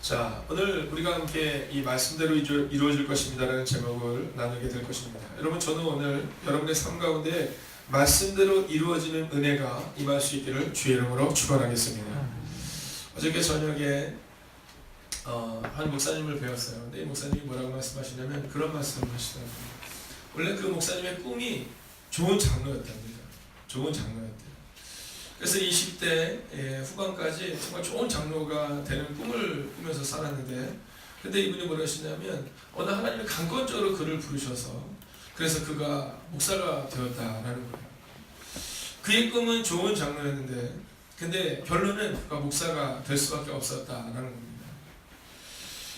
자, 오늘 우리가 함께 이 말씀대로 이루어질 것입니다라는 제목을 나누게 될 것입니다. 여러분, 저는 오늘 여러분의 삶 가운데 말씀대로 이루어지는 은혜가 임할 수 있기를 주의 이름으로 축원하겠습니다. 어저께 저녁에 한 목사님을 배웠어요. 근데 이 목사님이 뭐라고 말씀하시냐면 그런 말씀을 하시더라고요. 원래 그 목사님의 꿈이 좋은 장로였답니다. 좋은 장로였대요. 그래서 20대 후반까지 정말 좋은 장로가 되는 꿈을 꾸면서 살았는데, 근데 이분이 뭐라 하시냐면 어느 하나님이 강권적으로 그를 부르셔서 그래서 그가 목사가 되었다라는 거예요. 그의 꿈은 좋은 장로였는데 근데 결론은 그가 목사가 될 수밖에 없었다라는 겁니다.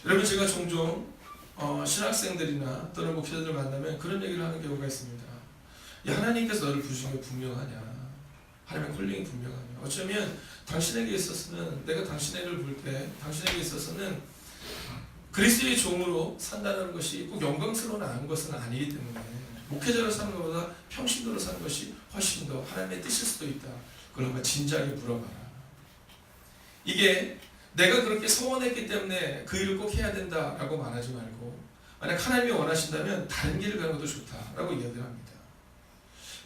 여러분, 제가 종종 신학생들이나 또는 목회자들 만나면 그런 얘기를 하는 경우가 있습니다. 야, 하나님께서 너를 부르신 게 분명하냐? 하나님의 콜링이 분명하냐? 어쩌면 당신에게 있어서는, 내가 당신에게를 부를 때 당신에게 있어서는 그리스도의 종으로 산다는 것이 꼭 영광스러운 것은 아니기 때문에 목회자로 사는 것보다 평신도로 사는 것이 훨씬 더 하나님의 뜻일 수도 있다. 그걸 한번 진지하게 물어봐라. 이게 내가 그렇게 소원했기 때문에 그 일을 꼭 해야 된다라고 말하지 말고, 만약 하나님이 원하신다면 다른 길을 가는 것도 좋다라고 이야기를 합니다.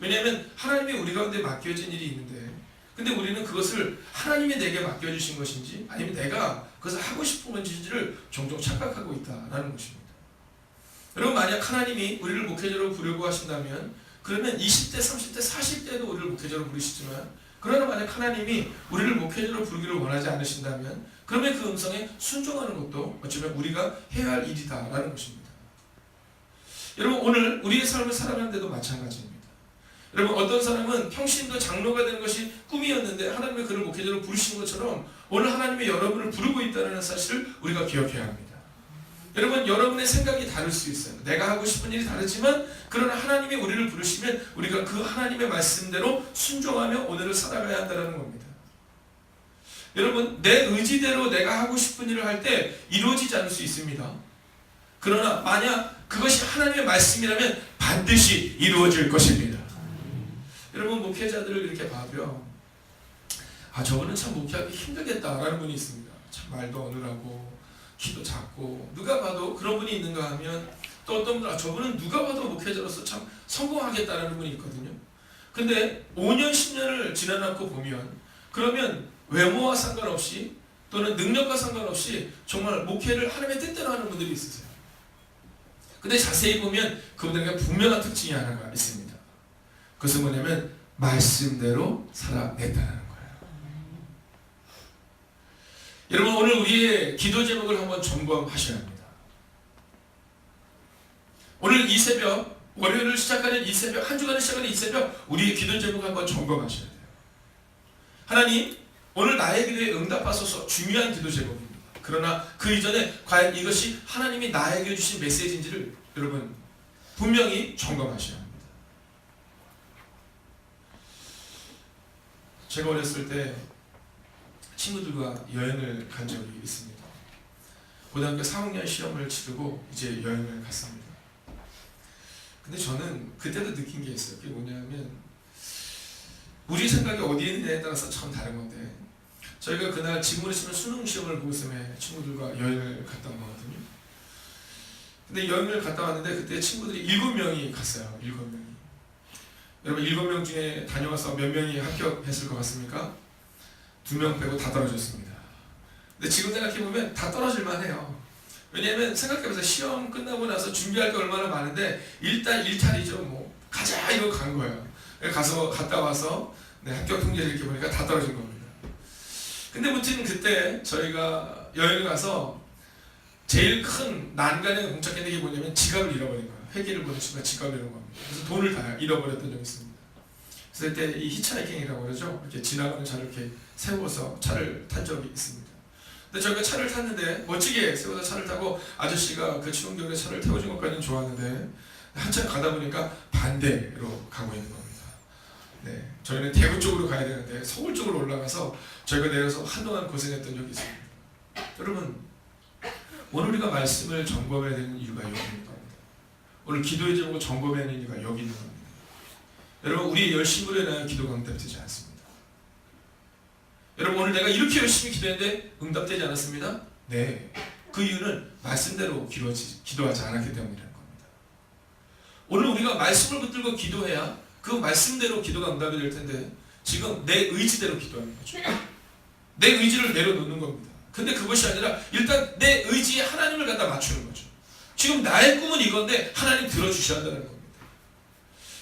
왜냐하면 하나님이 우리 가운데 맡겨진 일이 있는데, 근데 우리는 그것을 하나님이 내게 맡겨주신 것인지 아니면 내가 그것을 하고 싶은 것인지를 종종 착각하고 있다라는 것입니다. 여러분, 만약 하나님이 우리를 목회자로 부르고 하신다면 그러면 20대, 30대, 40대도 우리를 목회자로 부르시지만, 그러나 만약 하나님이 우리를 목회자로 부르기를 원하지 않으신다면 그러면 그 음성에 순종하는 것도 어쩌면 우리가 해야 할 일이다라는 것입니다. 여러분, 오늘 우리의 삶을 살아가는데도 마찬가지입니다. 여러분, 어떤 사람은 평신도 장로가 되는 것이 꿈이었는데 하나님이 그를 목회자로 부르신 것처럼 오늘 하나님이 여러분을 부르고 있다는 사실을 우리가 기억해야 합니다. 여러분, 여러분의 생각이 다를 수 있어요. 내가 하고 싶은 일이 다르지만 그러나 하나님이 우리를 부르시면 우리가 그 하나님의 말씀대로 순종하며 오늘을 살아가야 한다는 겁니다. 여러분, 내 의지대로 내가 하고 싶은 일을 할 때 이루어지지 않을 수 있습니다. 그러나 만약 그것이 하나님의 말씀이라면 반드시 이루어질 것입니다. 여러분, 목회자들을 이렇게 봐도요, 저분은 참 목회하기 힘들겠다라는 분이 있습니다. 참 말도 어눌하고 키도 작고, 누가 봐도 그런 분이 있는가 하면 또 어떤 분은 저분은 누가 봐도 목회자로서 참 성공하겠다라는 분이 있거든요. 근데 5년 10년을 지나놓고 보면, 그러면 외모와 상관없이 또는 능력과 상관없이 정말 목회를 하나님의 뜻대로 하는 분들이 있으세요. 근데 자세히 보면 그분들에게 분명한 특징이 하나가 있습니다. 그것은 뭐냐면 말씀대로 살아냈다는 거예요. 여러분, 오늘 우리의 기도 제목을 한번 점검하셔야 합니다. 오늘 이 새벽, 월요일을 시작하는 이 새벽, 한 주간을 시작하는 이 새벽, 우리의 기도 제목을 한번 점검하셔야 돼요. 하나님, 오늘 나의 기도에 응답하소서. 중요한 기도 제목입니다. 그러나 그 이전에 과연 이것이 하나님이 나에게 주신 메시지인지를 여러분 분명히 점검하셔야 합니다. 제가 어렸을 때 친구들과 여행을 간 적이 있습니다. 고등학교 4학년 시험을 치르고 이제 여행을 갔습니다. 근데 저는 그때도 느낀 게 있어요. 그게 뭐냐면 우리 생각이 어디에 있느냐에 따라서 참 다른 건데, 저희가 그날 지금으로 치면 수능 시험을 보기 때문에 친구들과 여행을 갔다 온 거거든요. 근데 여행을 갔다 왔는데 그때 친구들이 7명이 갔어요. 7명이. 여러분, 7명 중에 다녀와서 몇 명이 합격했을 것 같습니까? 2명 빼고 다 떨어졌습니다. 근데 지금 생각해보면 다 떨어질만 해요. 왜냐하면 생각해보세요. 시험 끝나고 나서 준비할 게 얼마나 많은데 일단 일탈이죠. 뭐 가자 이러고 간 거예요. 갔다 와서 합격 통지를 이렇게 보니까 다 떨어진 겁니다. 근데 무튼 그때 저희가 여행을 가서 제일 큰 난간에 봉착했던 게 뭐냐면 지갑을 잃어버린 거예요. 회계를 보는 순간 지갑을 잃은 겁니다. 그래서 돈을 다 잃어버렸던 적이 있습니다. 그래서 그때 이 히치하이킹이라고 그러죠. 이렇게 지나가는 차를 이렇게 세워서 차를 탄 적이 있습니다. 근데 저희가 차를 탔는데 멋지게 세워서 차를 타고 아저씨가 그 추운 겨울에 차를 태워준 것까지는 좋았는데 한참 가다 보니까 반대로 가고 있는 겁니다. 네, 저희는 대구 쪽으로 가야 되는데 서울 쪽으로 올라가서 저희가 내려서 한동안 고생했던 적이 있습니다. 여러분, 오늘 우리가 말씀을 점검해야 되는 이유가 여기 있는 겁니다. 오늘 기도의 제목을 점검해야 하는 이유가 여기 있는 겁니다. 여러분, 우리의 열심으로 인하여 기도가 응답되지 않습니다. 여러분, 오늘 내가 이렇게 열심히 기도했는데 응답되지 않았습니다. 네, 그 이유는 말씀대로 기도하지 않았기 때문이라는 겁니다. 오늘 우리가 말씀을 붙들고 기도해야 그 말씀대로 기도가 응답이 될 텐데 지금 내 의지대로 기도하는 거죠. 내 의지를 내려놓는 겁니다. 근데 그것이 아니라 일단 내 의지에 하나님을 갖다 맞추는 거죠. 지금 나의 꿈은 이건데 하나님 들어주셔야 한다는 겁니다.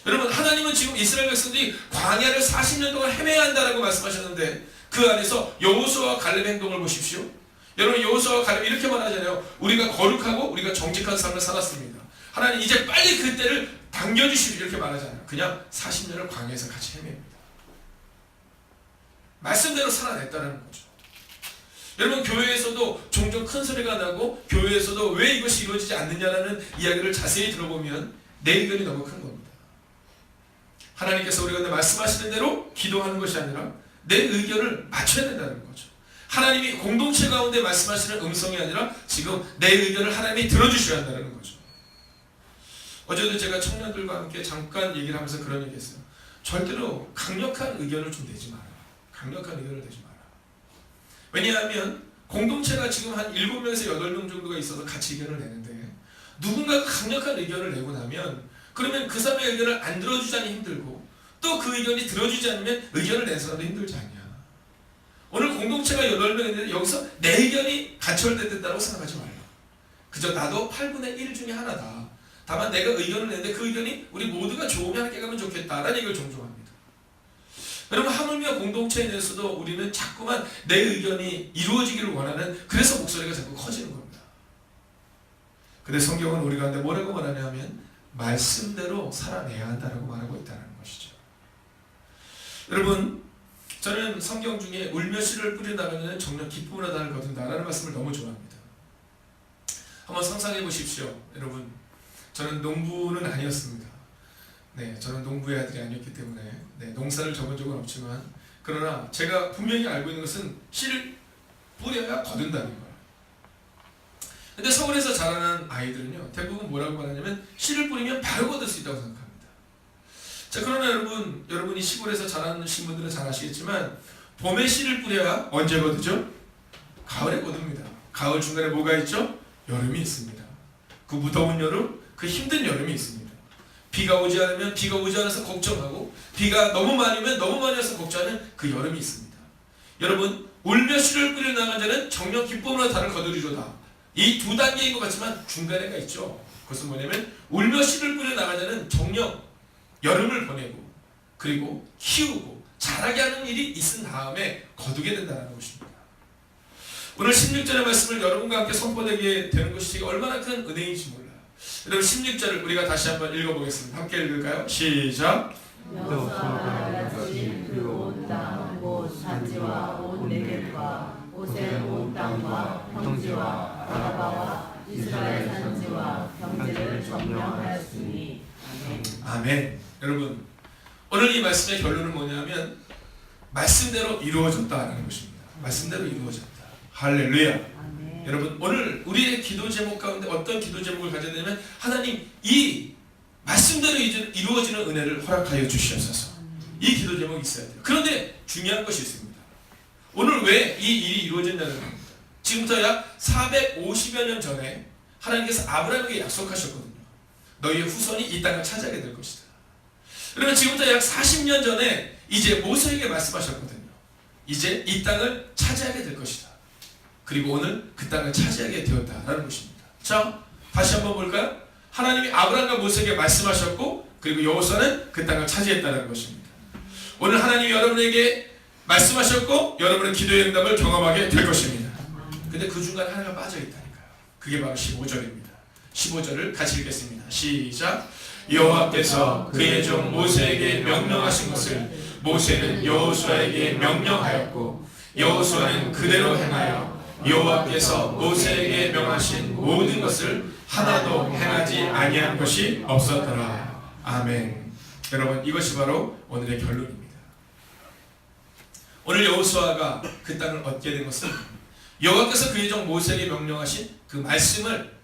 여러분, 하나님은 지금 이스라엘 백성들이 광야를 40년 동안 헤매야 한다라고 말씀하셨는데 그 안에서 여호수아와 갈렙의 행동을 보십시오. 여러분, 여호수아와 갈렙이 이렇게 말하잖아요. 우리가 거룩하고 우리가 정직한 삶을 살았습니다. 하나님 이제 빨리 그때를 당겨주시오 이렇게 말하잖아요. 그냥 40년을 광야에서 같이 헤맵니다. 말씀대로 살아냈다는 거죠. 여러분, 교회에서도 종종 큰 소리가 나고 교회에서도 왜 이것이 이루어지지 않느냐라는 이야기를 자세히 들어보면 내 의견이 너무 큰 겁니다. 하나님께서 우리가 말씀하시는 대로 기도하는 것이 아니라 내 의견을 맞춰야 된다는 거죠. 하나님이 공동체 가운데 말씀하시는 음성이 아니라 지금 내 의견을 하나님이 들어주셔야 한다는 거죠. 어제도 제가 청년들과 함께 잠깐 얘기를 하면서 그런 얘기 했어요. 절대로 강력한 의견을 좀 내지 마라. 강력한 의견을 내지 마라. 왜냐하면 공동체가 지금 한 7명에서 8명 정도가 있어서 같이 의견을 내는데 누군가가 강력한 의견을 내고 나면 그러면 그 사람의 의견을 안 들어주자니 힘들고 또 그 의견이 들어주지 않으면 의견을 낸 사람도 힘들지 않냐. 오늘 공동체가 8명인데 여기서 내 의견이 가철됐다고 생각하지 말라. 그저 나도 8분의 1 중에 하나다. 다만 내가 의견을 내는데 그 의견이 우리 모두가 좋으면 함께 가면 좋겠다라는 얘기를 종종 합니다. 여러분, 하물며 공동체에 대해서도 우리는 자꾸만 내 의견이 이루어지기를 원하는, 그래서 목소리가 자꾸 커지는 겁니다. 근데 성경은 우리 가운데 뭐라고 말하냐면 말씀대로 살아내야 한다고 말하고 있다는 것이죠. 여러분, 저는 성경 중에 울며 씨를 뿌려나가면 정녕 기쁨을 하다를 거둔다라는 말씀을 너무 좋아합니다. 한번 상상해 보십시오. 여러분, 저는 농부는 아니었습니다. 네, 저는 농부의 아들이 아니었기 때문에 농사를 접은 적은 없지만, 그러나 제가 분명히 알고 있는 것은 씨를 뿌려야 거둔다는 거예요. 근데 서울에서 자라는 아이들은요, 대부분 뭐라고 말하냐면 씨를 뿌리면 바로 거둘 수 있다고 생각합니다. 자, 그러나 여러분이 시골에서 자라신 분들은 잘 아시겠지만 봄에 씨를 뿌려야 언제 거두죠? 가을에 거둡니다. 가을 중간에 뭐가 있죠? 여름이 있습니다. 그 무더운 여름, 그 힘든 여름이 있습니다. 비가 오지 않으면 비가 오지 않아서 걱정하고, 비가 너무 많이 오면 너무 많이 와서 걱정하는 그 여름이 있습니다. 여러분, 울며 씨를 뿌려 나간 자는 정녕 기쁨으로 달을 거두리로다. 이 두 단계인 것 같지만 중간에가 있죠. 그것은 뭐냐면 울며 씨를 뿌려 나간 자는 정녕 여름을 보내고 그리고 키우고 자라게 하는 일이 있은 다음에 거두게 된다는 것입니다. 오늘 16절의 말씀을 여러분과 함께 선포되게 되는 것이 얼마나 큰 은혜인지 몰라요. 여러분, 16절을 우리가 다시 한번 읽어보겠습니다. 함께 읽을까요? 시작! 여호수아가 같이 그 온 땅, 곧 산지와 온 네겝과 오셀 온 땅과 평지와 아라바와 이스라엘 산지와 평지를 점령하였으니. 아멘. 여러분, 오늘 이 말씀의 결론은 뭐냐면 말씀대로 이루어졌다는 것입니다. 말씀대로 이루어졌다. 할렐루야. 아멘. 여러분, 오늘 우리의 기도 제목 가운데 어떤 기도 제목을 가져야 되냐면 하나님, 이 말씀대로 이루어지는 은혜를 허락하여 주시옵소서. 이 기도 제목이 있어야 돼요. 그런데 중요한 것이 있습니다. 오늘 왜 이 일이 이루어졌냐는 겁니다. 지금부터 약 450여 년 전에 하나님께서 아브라함에게 약속하셨거든요. 너희의 후손이 이 땅을 차지하게 될 것이다. 그러면 지금부터 약 40년 전에 이제 모세에게 말씀하셨거든요. 이제 이 땅을 차지하게 될 것이다. 그리고 오늘 그 땅을 차지하게 되었다라는 것입니다. 자, 다시 한번 볼까요? 하나님이 아브라함과 모세에게 말씀하셨고, 그리고 여호수아는 그 땅을 차지했다는 것입니다. 오늘 하나님이 여러분에게 말씀하셨고 여러분의 기도의 응답을 경험하게 될 것입니다. 근데 그 중간에 하나가 빠져있다니까요. 그게 바로 15절입니다. 15절을 같이 읽겠습니다. 시작! 여호와께서 그의 종 모세에게 명령하신 것을 모세는 여호수아에게 명령하였고 여호수아는 그대로 행하여 여호와께서 모세에게 명하신 모든 것을 하나도 행하지 아니한 것이 없었더라. 아멘. 여러분, 이것이 바로 오늘의 결론입니다. 오늘 여호수아가 그 땅을 얻게 된 것은 여호와께서 그의 종 모세에게 명령하신 그 말씀을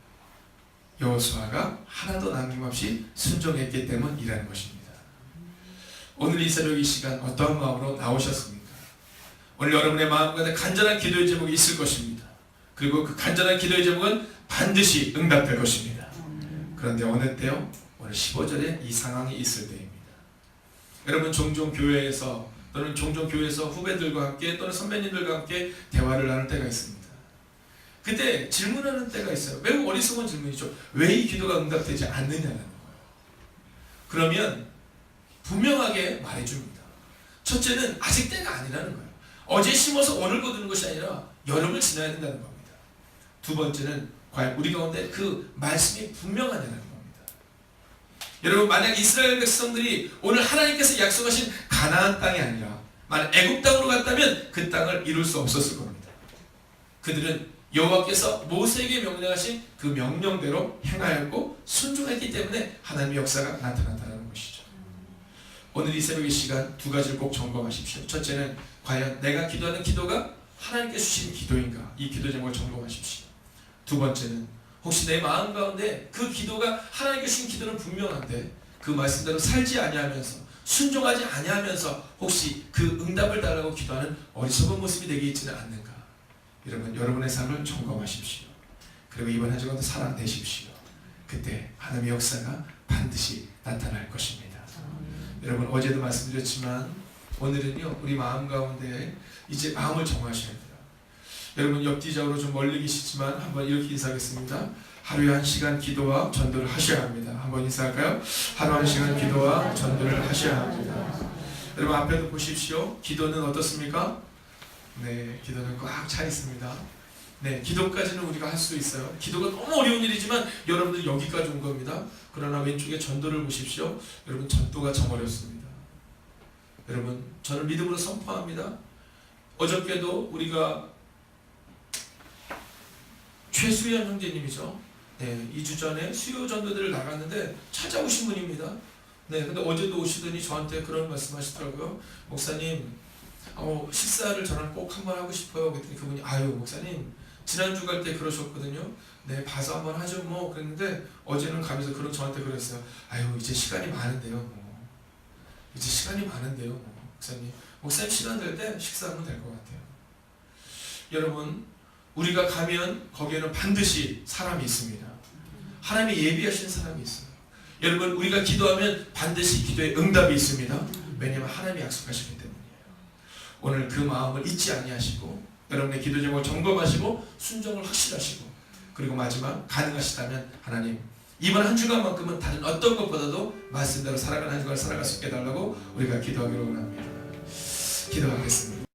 여호수아가 하나도 남김없이 순종했기 때문이라는 것입니다. 오늘 이 새벽 이 시간 어떤 마음으로 나오셨습니까? 오늘 여러분의 마음 가운데 간절한 기도의 제목이 있을 것입니다. 그리고 그 간절한 기도의 제목은 반드시 응답될 것입니다. 그런데 어느 때요? 오늘 15절에 이 상황이 있을 때입니다. 여러분 종종 교회에서 또는 종종 교회에서 후배들과 함께 또는 선배님들과 함께 대화를 나눌 때가 있습니다. 그때 질문하는 때가 있어요. 매우 어리석은 질문이죠. 왜 이 기도가 응답되지 않느냐는 거예요. 그러면 분명하게 말해줍니다. 첫째는 아직 때가 아니라는 거예요. 어제 심어서 오늘 거두는 것이 아니라 여름을 지나야 된다는 겁니다. 두 번째는 과연 우리 가운데 그 말씀이 분명하냐는 겁니다. 여러분 만약 이스라엘 백성들이 오늘 하나님께서 약속하신 가나안 땅이 아니라 만약 애굽 땅으로 갔다면 그 땅을 이룰 수 없었을 겁니다. 그들은 여호와께서 모세에게 명령하신 그 명령대로 행하였고 순종했기 때문에 하나님의 역사가 나타났다는 것이죠. 오늘 이 새벽의 시간 두 가지를 꼭 점검하십시오. 첫째는 과연 내가 기도하는 기도가 하나님께 주신 기도인가? 이 기도 제목을 점검하십시오. 두 번째는 혹시 내 마음 가운데 그 기도가 하나님께 주신 기도는 분명한데 그 말씀대로 살지 아니하면서 순종하지 아니하면서 혹시 그 응답을 달라고 기도하는 어리석은 모습이 되게 있지는 않는가? 여러분 여러분의 삶을 점검하십시오. 그리고 이번 한 주간도 살아내십시오. 그때 하나님의 역사가 반드시 나타날 것입니다. 여러분 어제도 말씀드렸지만 오늘은요 우리 마음 가운데 이제 마음을 정하셔야 돼요. 여러분 옆뒤적으로 좀 멀리 계시지만 한번 이렇게 인사하겠습니다. 하루에 1시간 기도와 전도를 하셔야 합니다. 한번 인사할까요? 하루 1시간 기도와 전도를 하셔야 합니다. 여러분 앞에도 보십시오. 기도는 어떻습니까? 네, 기도는 꽉 차 있습니다. 네, 기도까지는 우리가 할 수 있어요. 기도가 너무 어려운 일이지만 여러분들 여기까지 온 겁니다. 그러나 왼쪽에 전도를 보십시오. 여러분 전도가 정 어렵습니다. 여러분 저는 믿음으로 선포합니다. 어저께도 우리가 최수연 형제님이죠. 네, 2주 전에 수요 전도들을 나갔는데 찾아오신 분입니다. 네, 근데 어제도 오시더니 저한테 그런 말씀하시더라고요. 목사님, 식사를 저랑 꼭 한번 하고 싶어요. 그랬더니 그분이 아유 목사님 지난주 갈 때 그러셨거든요. 네, 봐서 한번 하죠 뭐 그랬는데 어제는 가면서 저한테 그랬어요. 아유 이제 시간이 많은데요. 이제 시간이 많은데요. 목사님 시간 될 때 식사하면 될 것 같아요. 여러분 우리가 가면 거기에는 반드시 사람이 있습니다. 하나님이 예비하신 사람이 있어요. 여러분 우리가 기도하면 반드시 기도에 응답이 있습니다. 왜냐하면 하나님이 약속하시기 때문이에요. 오늘 그 마음을 잊지 아니하시고 여러분의 기도 제목을 점검하시고 순종을 확실하시고 그리고 마지막 가능하시다면 하나님 이번 한 주간만큼은 다른 어떤 것보다도 말씀대로 살아가는 한 주간 살아갈 수 있게 해달라고 우리가 기도하기로 원합니다. 기도하겠습니다.